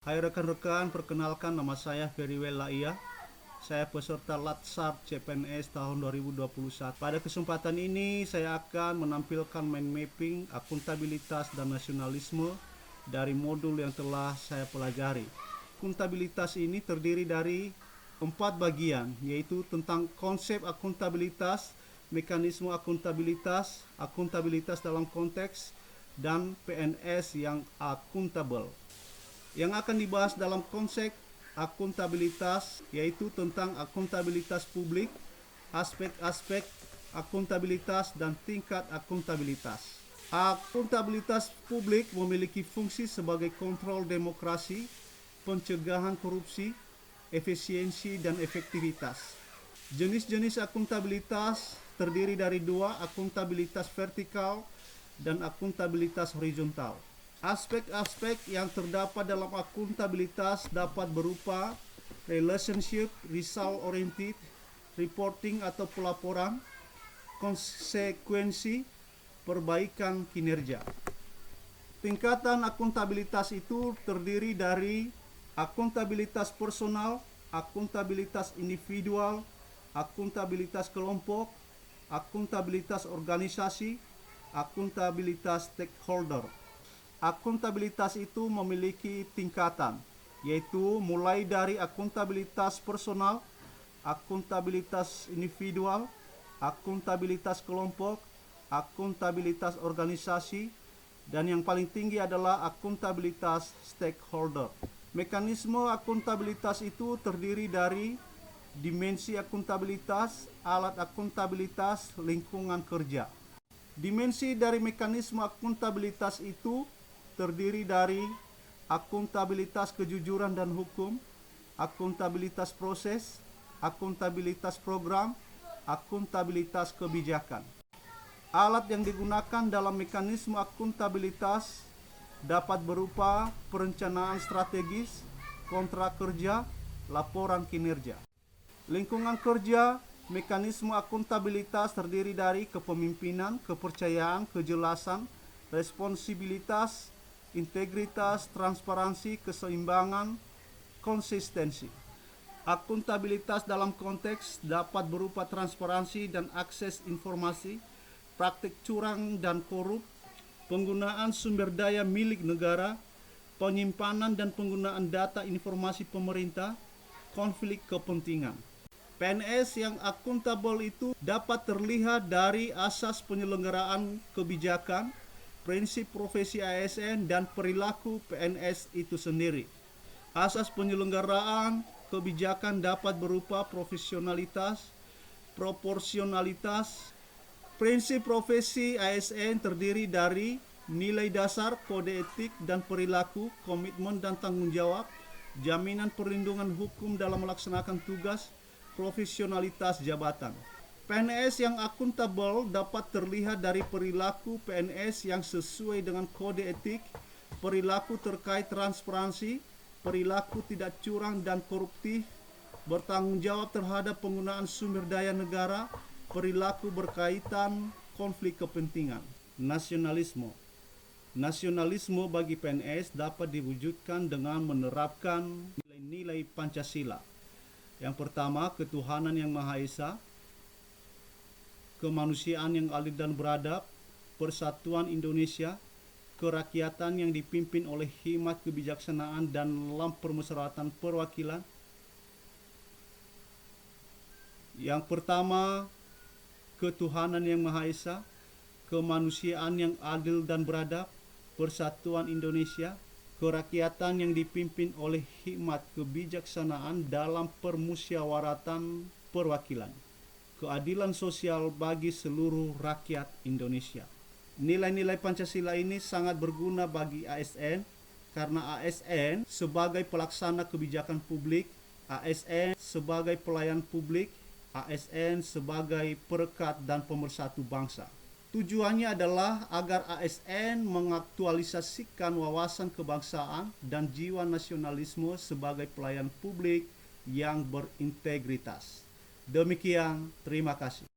Hai rekan-rekan, perkenalkan nama saya Feriwel Laia. Saya peserta Latsar CPNS tahun 2021. Pada kesempatan ini saya akan menampilkan mind mapping akuntabilitas dan nasionalisme dari modul yang telah saya pelajari. Akuntabilitas ini terdiri dari 4 bagian, yaitu tentang konsep akuntabilitas, mekanisme akuntabilitas, akuntabilitas dalam konteks, dan PNS yang akuntabel. Yang akan dibahas dalam konsep akuntabilitas yaitu tentang akuntabilitas publik, aspek-aspek akuntabilitas dan tingkat akuntabilitas. Akuntabilitas publik memiliki fungsi sebagai kontrol demokrasi, pencegahan korupsi, efisiensi dan efektivitas. Jenis-jenis akuntabilitas terdiri dari 2, akuntabilitas vertikal dan akuntabilitas horizontal. Aspek-aspek yang terdapat dalam akuntabilitas dapat berupa relationship, result oriented, reporting atau pelaporan, konsekuensi, perbaikan kinerja. Tingkatan akuntabilitas itu terdiri dari akuntabilitas personal, akuntabilitas individual, akuntabilitas kelompok, akuntabilitas organisasi, akuntabilitas stakeholder. Akuntabilitas itu memiliki tingkatan, yaitu mulai dari akuntabilitas personal, akuntabilitas individual, akuntabilitas kelompok, akuntabilitas organisasi, dan yang paling tinggi adalah akuntabilitas stakeholder. Mekanisme akuntabilitas itu terdiri dari dimensi akuntabilitas, alat akuntabilitas, lingkungan kerja. Dimensi dari mekanisme akuntabilitas itu terdiri dari akuntabilitas kejujuran dan hukum, akuntabilitas proses, akuntabilitas program, akuntabilitas kebijakan. Alat yang digunakan dalam mekanisme akuntabilitas dapat berupa perencanaan strategis, kontrak kerja, laporan kinerja. Lingkungan kerja, mekanisme akuntabilitas terdiri dari kepemimpinan, kepercayaan, kejelasan, responsibilitas, integritas, transparansi, keseimbangan, konsistensi. Akuntabilitas dalam konteks dapat berupa transparansi dan akses informasi, praktik curang dan korup, penggunaan sumber daya milik negara, penyimpanan dan penggunaan data informasi pemerintah, konflik kepentingan. PNS yang akuntabel itu dapat terlihat dari asas penyelenggaraan kebijakan, prinsip profesi ASN, dan perilaku PNS itu sendiri. Asas penyelenggaraan kebijakan dapat berupa profesionalitas, proporsionalitas. Prinsip profesi ASN terdiri dari nilai dasar, kode etik dan perilaku, komitmen dan tanggung jawab, jaminan perlindungan hukum dalam melaksanakan tugas, profesionalitas jabatan. PNS yang akuntabel dapat terlihat dari perilaku PNS yang sesuai dengan kode etik, perilaku terkait transparansi, perilaku tidak curang dan koruptif, bertanggung jawab terhadap penggunaan sumber daya negara, perilaku berkaitan konflik kepentingan. Nasionalisme. Nasionalisme bagi PNS dapat diwujudkan dengan menerapkan nilai-nilai Pancasila. Yang pertama, ketuhanan yang Maha Esa, kemanusiaan yang adil dan beradab, persatuan Indonesia, kerakyatan yang dipimpin oleh hikmat kebijaksanaan dan dalam permusyawaratan perwakilan. Yang pertama, ketuhanan yang Maha Esa, kemanusiaan yang adil dan beradab, persatuan Indonesia, kerakyatan yang dipimpin oleh hikmat kebijaksanaan dalam permusyawaratan perwakilan, keadilan sosial bagi seluruh rakyat Indonesia. Nilai-nilai Pancasila ini sangat berguna bagi ASN karena ASN sebagai pelaksana kebijakan publik, ASN sebagai pelayan publik, ASN sebagai perekat dan pemersatu bangsa. Tujuannya adalah agar ASN mengaktualisasikan wawasan kebangsaan dan jiwa nasionalisme sebagai pelayan publik yang berintegritas. Demikian, terima kasih.